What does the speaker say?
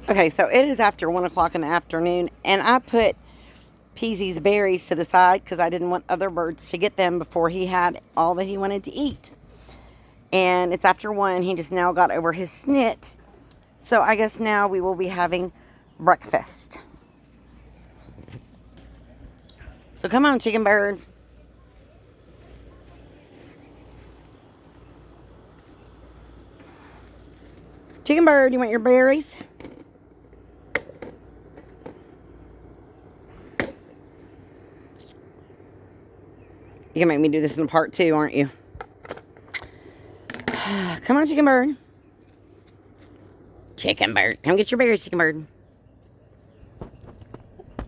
Okay, so it is after 1 o'clock in the afternoon, and I put Peasy's berries to the side because I didn't want other birds to get them before he had all that he wanted to eat. And it's after 1. He just now got over his snit. So I guess now we will be having breakfast. So come on, chicken bird. Chicken bird, you want your berries? You can make me do this in part 2, aren't you? Come on, chicken bird. Chicken bird. Come get your berries, chicken bird.